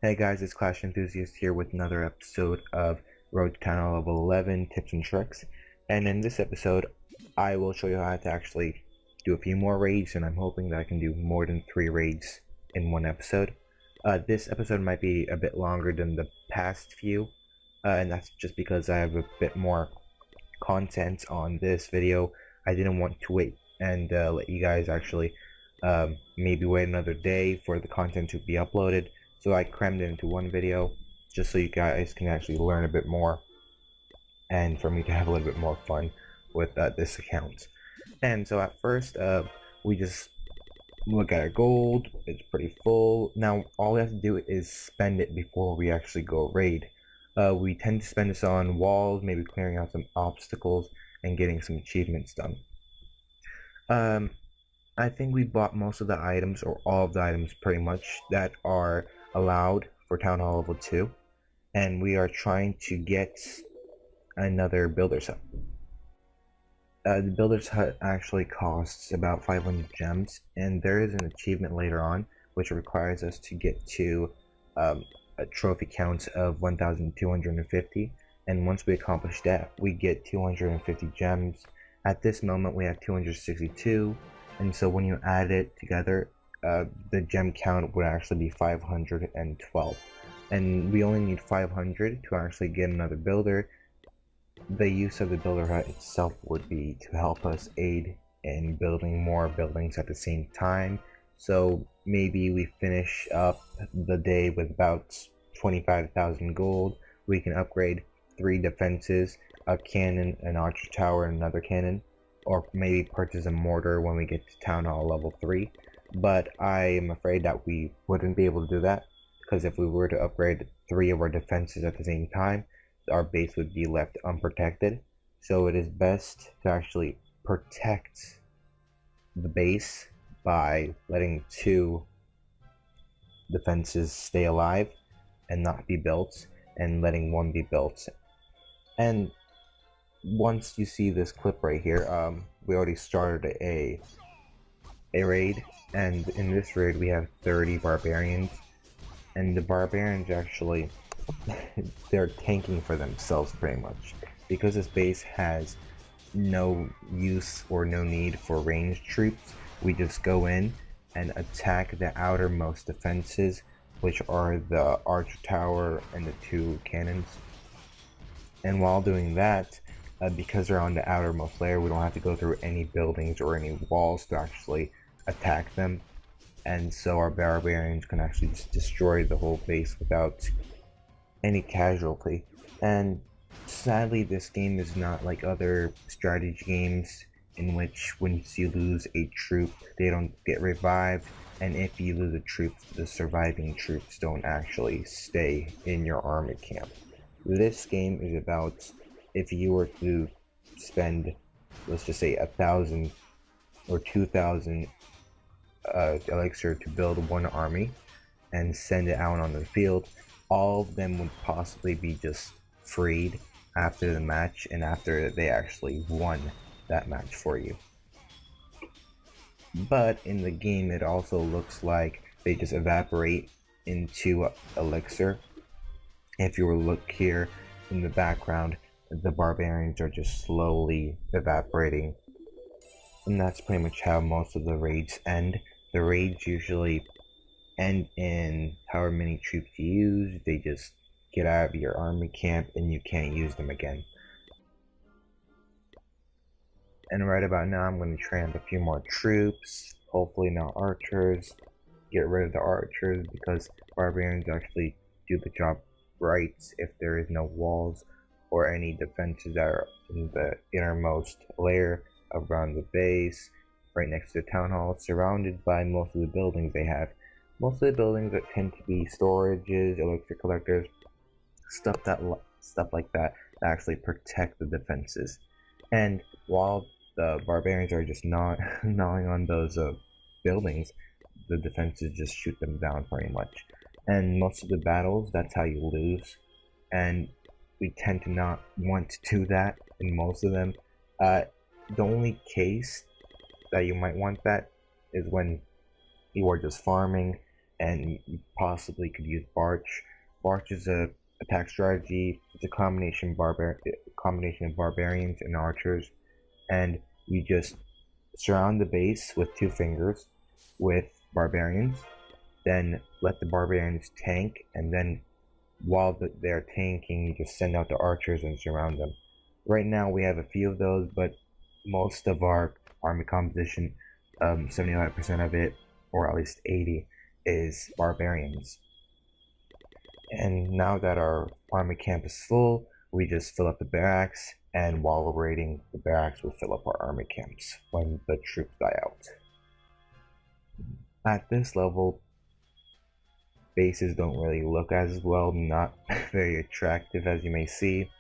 Hey guys, it's Clash Enthusiast here with another episode of Road to Town Hall Level 11 Tips and Tricks. And in this episode, I will show you how to actually do a few more raids, and I'm hoping that I can do more than 3 raids in one episode. This episode might be a bit longer than the past few, and that's just because I have a bit more content on this video. I didn't want to wait and let you guys actually maybe wait another day for the content to be uploaded. So I crammed it into one video just so you guys can actually learn a bit more and for me to have a little bit more fun with this account. And so at first we just look at our gold. It's pretty full. Now all we have to do is spend it before we actually go raid. We tend to spend this on walls, maybe clearing out some obstacles and getting some achievements done. I think we bought most of the items, or all of the items pretty much, that are allowed for Town Hall Level 2, and we are trying to get another Builder's Hut. The Builder's Hut actually costs about 500 gems, and there is an achievement later on which requires us to get to a trophy count of 1,250, and once we accomplish that, we get 250 gems. At this moment we have 262, and so when you add it together, the gem count would actually be 512, and we only need 500 to actually get another builder. The use of the Builder Hut itself would be to help us aid in building more buildings at the same time. So maybe we finish up the day with about 25,000 gold. We can upgrade 3 defenses, a cannon, an archer tower, and another cannon, or maybe purchase a mortar when we get to Town Hall Level 3. But I am afraid that we wouldn't be able to do that, because if we were to upgrade 3 of our defenses at the same time, our base would be left unprotected. So it is best to actually protect the base by letting 2 defenses stay alive and not be built, and letting 1 be built. And once you see this clip right here, we already started a raid, and in this raid we have 30 barbarians, and the barbarians actually they're tanking for themselves pretty much, because this base has no use or no need for ranged troops. We just go in and attack the outermost defenses, which are the archer tower and the 2 cannons. And while doing that, because they're on the outermost layer, we don't have to go through any buildings or any walls to actually attack them, and so our barbarians can actually just destroy the whole base without any casualty. And sadly, this game is not like other strategy games in which once you lose a troop, they don't get revived, and if you lose a troop, the surviving troops don't actually stay in your army camp. This game is about, if you were to spend, let's just say 1,000 or 2,000 elixir to build 1 army and send it out on the field, all of them would possibly be just freed after the match, and after they actually won that match for you. But in the game it also looks like they just evaporate into elixir. If you were to look here in the background, the barbarians are just slowly evaporating, and that's pretty much how most of the raids end. The raids usually end in however many troops you use. They just get out of your army camp and you can't use them again. And right about now I'm going to train up a few more troops, hopefully not archers. Get rid of the archers because barbarians actually do the job right if there is no walls or any defenses that are in the innermost layer around the base, right next to the town hall, surrounded by most of the buildings they have. Most of the buildings that tend to be storages, elixir collectors, stuff like that actually protect the defenses. And while the barbarians are just gnawing on those buildings, the defenses just shoot them down pretty much. And most of the battles, that's how you lose, and we tend to not want to do that in most of them. The only case that you might want that is when you are just farming and you possibly could use Barch. Barch is a attack strategy. It's a combination of barbarians and archers, and you just surround the base with 2 fingers with barbarians, then let the barbarians tank, and then while they're tanking, you just send out the archers and surround them. Right now we have a few of those, but most of our army composition, 75% of it, or at least 80, is barbarians. And now that our army camp is full, we just fill up the barracks, and while we're raiding, the barracks will fill up our army camps when the troops die out. At this level, bases don't really look as well, not very attractive as you may see.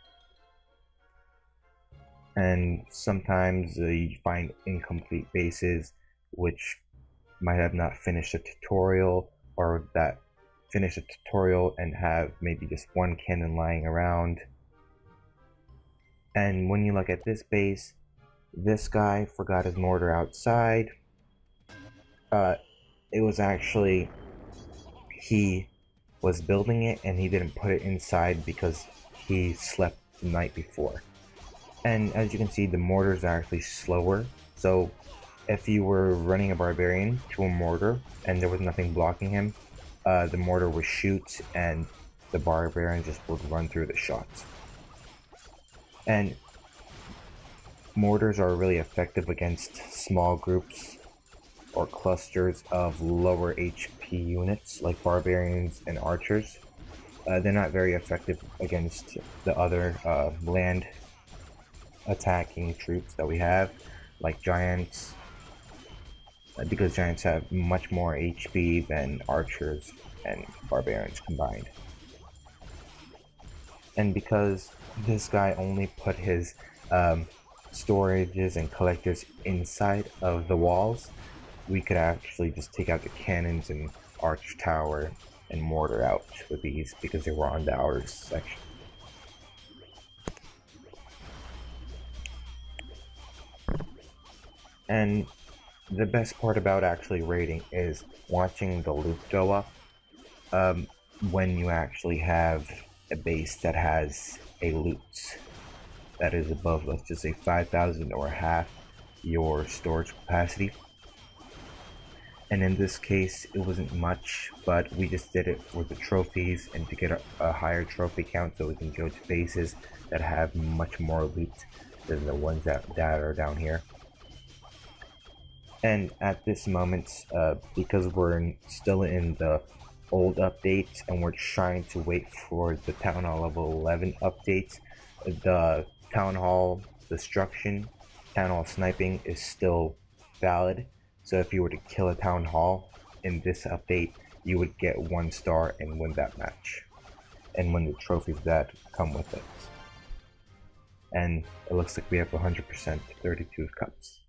And sometimes you find incomplete bases which might have not finished a tutorial, or that finish a tutorial and have maybe just 1 cannon lying around. And when you look at this base, this guy forgot his mortar outside. It was actually, he was building it and he didn't put it inside because he slept the night before. And as you can see, the mortars are actually slower, so if you were running a barbarian to a mortar and there was nothing blocking him, the mortar would shoot and the barbarian just would run through the shots. And mortars are really effective against small groups or clusters of lower HP units like barbarians and archers. They're not very effective against the other land attacking troops that we have, like giants, because giants have much more HP than archers and barbarians combined. And because this guy only put his storages and collectors inside of the walls, we could actually just take out the cannons and arch tower and mortar out with these because they were on the outer section. And the best part about actually raiding is watching the loot go up. When you actually have a base that has a loot that is above, let's just say 5,000 or half your storage capacity. And in this case, it wasn't much, but we just did it for the trophies and to get a higher trophy count so we can go to bases that have much more loot than the ones that are down here. And at this moment, because we're still in the old update and we're trying to wait for the Town Hall level 11 update, the Town Hall destruction, Town Hall sniping is still valid. So if you were to kill a Town Hall in this update, you would get 1 star and win that match, and win the trophies that come with it. And it looks like we have 100% 32 cups.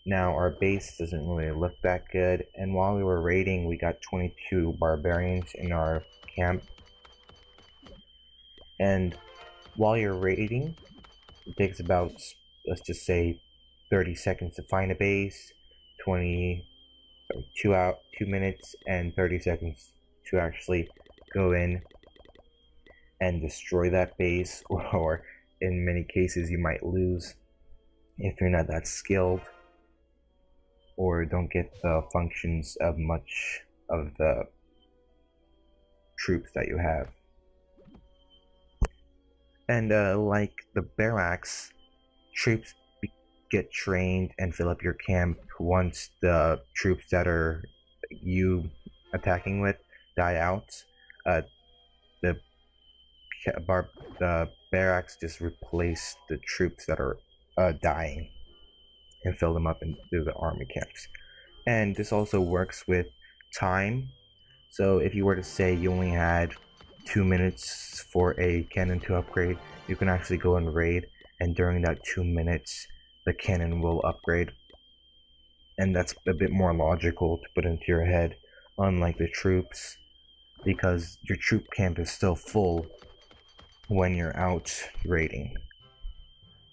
Now our base doesn't really look that good, and while we were raiding, we got 22 barbarians in our camp. And while you're raiding, it takes about, let's just say, 30 seconds to find a base, 2 minutes and 30 seconds to actually go in and destroy that base, or in many cases you might lose if you're not that skilled or don't get the functions of much of the troops that you have. And like the barracks, troops get trained and fill up your camp once the troops that are you attacking with die out. The barracks just replace the troops that are dying and fill them up into the army camps. And this also works with time. So if you were to say you only had 2 minutes for a cannon to upgrade, you can actually go and raid, and during that 2 minutes the cannon will upgrade. And that's a bit more logical to put into your head, unlike the troops, because your troop camp is still full when you're out raiding.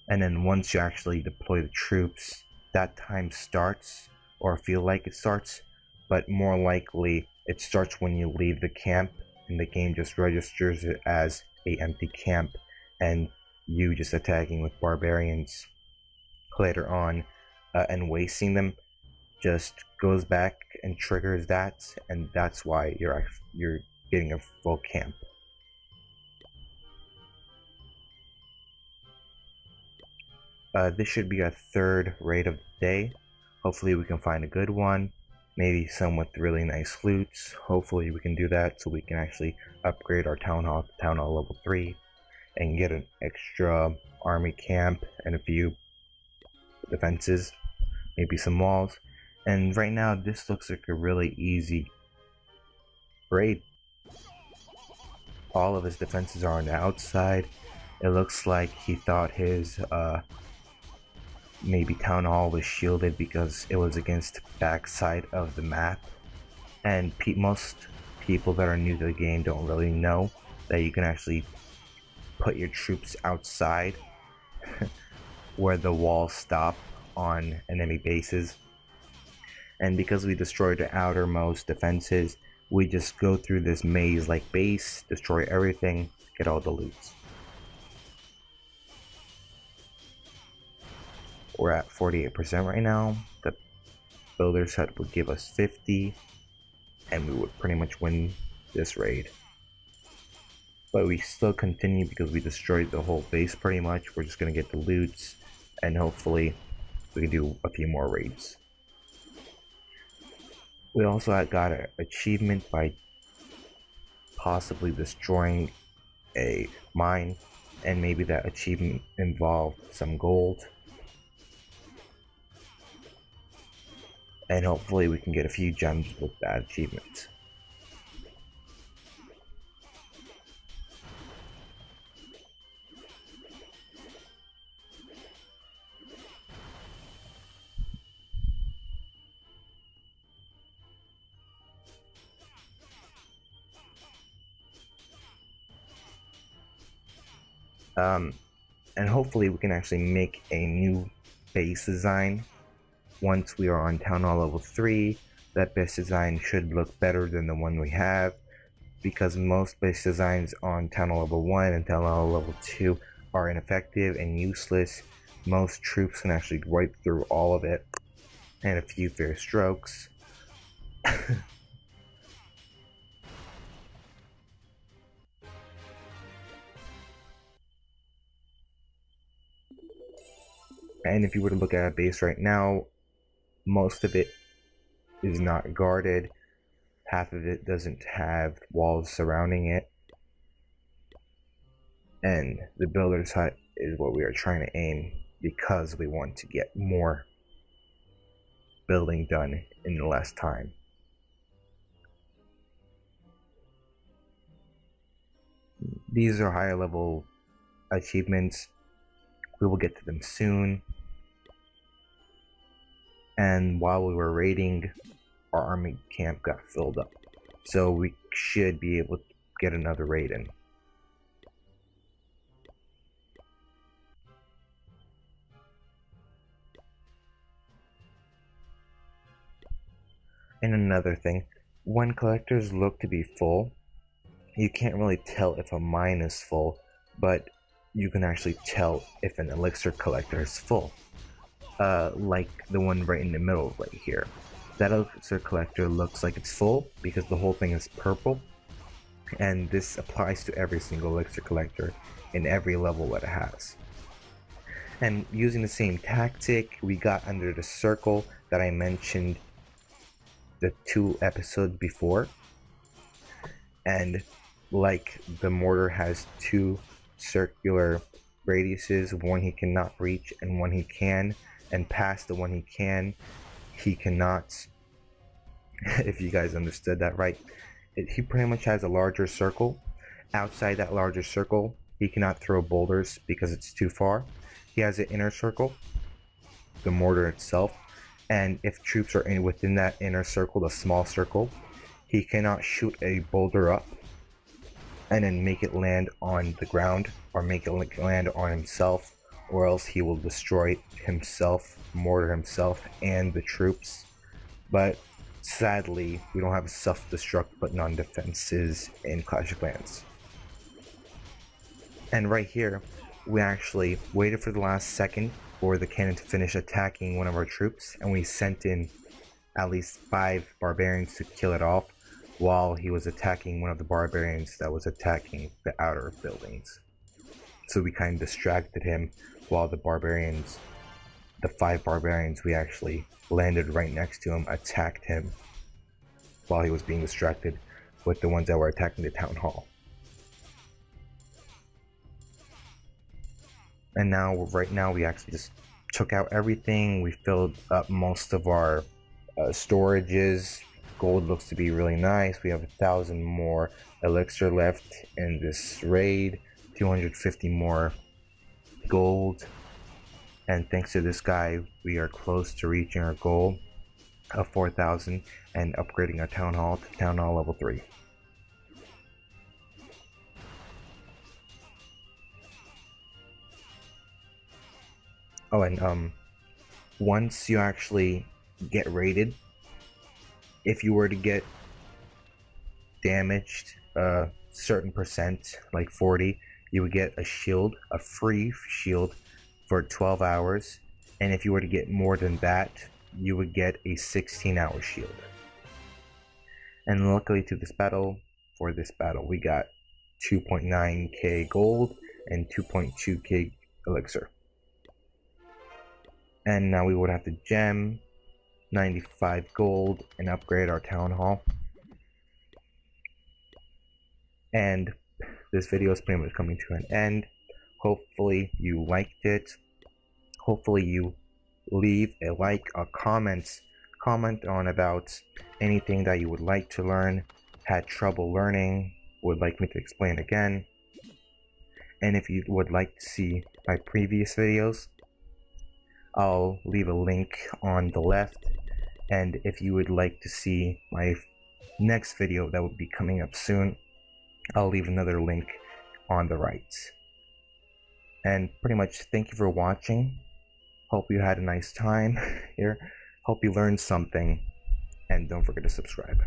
And then once you actually deploy the troops, that time starts or feel like it starts, but more likely it starts when you leave the camp and the game just registers it as a empty camp, and you just attacking with barbarians later on and wasting them just goes back and triggers that, and that's why you're getting a full camp. This should be our third raid of the day. Hopefully we can find a good one, maybe some with really nice loots. Hopefully we can do that so we can actually upgrade our town hall to town hall level 3 and get an extra army camp and a few defenses, maybe some walls. And right now this looks like a really easy raid. All of his defenses are on the outside. It looks like he thought his maybe town hall was shielded because it was against the backside of the map, and most people that are new to the game don't really know that you can actually put your troops outside where the walls stop on enemy bases. And because we destroyed the outermost defenses, we just go through this maze like base, destroy everything, get all the loots. We're at 48% right now. The builder's hut would give us 50, and we would pretty much win this raid. But we still continue because we destroyed the whole base pretty much. We're just gonna get the loots, and hopefully we can do a few more raids. We also got an achievement by possibly destroying a mine, and maybe that achievement involved some gold. And hopefully we can get a few gems with that achievement. And hopefully we can actually make a new base design. Once we are on Town Hall level 3, that base design should look better than the one we have, because most base designs on Town Hall level 1 and Town Hall level 2 are ineffective and useless. Most troops can actually wipe through all of it, and a few fair strokes. And if you were to look at a base right now, most of it is not guarded. Half of it doesn't have walls surrounding it. And the builder's hut is what we are trying to aim, because we want to get more building done in less time. These are higher level achievements. We will get to them soon. And while we were raiding, our army camp got filled up, so we should be able to get another raid in. And another thing, when collectors look to be full, you can't really tell if a mine is full, but you can actually tell if an elixir collector is full. Like the one right in the middle right here. That elixir collector looks like it's full because the whole thing is purple, and this applies to every single elixir collector in every level that it has. And using the same tactic, we got under the circle that I mentioned the 2 episodes before, and like the mortar has 2 circular radiuses, one he cannot reach and one he can, and past the one he can, he cannot. If you guys understood that right, he pretty much has a larger circle. Outside that larger circle, he cannot throw boulders because it's too far. He has an inner circle, the mortar itself, and if troops are within that inner circle, the small circle, he cannot shoot a boulder up and then make it land on the ground or make it land on himself, or else he will destroy himself, mortar himself, and the troops. but sadly, we don't have self-destruct but non-defenses in Clash of Clans. And right here, we actually waited for the last second for the cannon to finish attacking one of our troops, and we sent in at least 5 barbarians to kill it off while he was attacking one of the barbarians that was attacking the outer buildings. So we kind of distracted him while the 5 barbarians we actually landed right next to him attacked him while he was being distracted with the ones that were attacking the town hall. And now, right now, we actually just took out everything. We filled up most of our storages. Gold looks to be really nice. We have 1,000 more elixir left in this raid, 250 more gold, and thanks to this guy, we are close to reaching our goal of 4,000 and upgrading our town hall to town hall level 3. Oh, and once you actually get raided, if you were to get damaged a certain percent, like 40, you would get a shield, a free shield for 12 hours. And if you were to get more than that, you would get a 16-hour shield. And luckily for this battle, we got 2.9k gold and 2.2k elixir. And now we would have to gem 95 gold and upgrade our town hall. And this video is pretty much coming to an end. Hopefully you liked it. Hopefully you leave a like, a comment on about anything that you would like to learn, had trouble learning, would like me to explain again. And if you would like to see my previous videos, I'll leave a link on the left. And if you would like to see my next video that will be coming up soon, I'll leave another link on the right. And pretty much thank you for watching. Hope you had a nice time here. Hope you learned something. And don't forget to subscribe.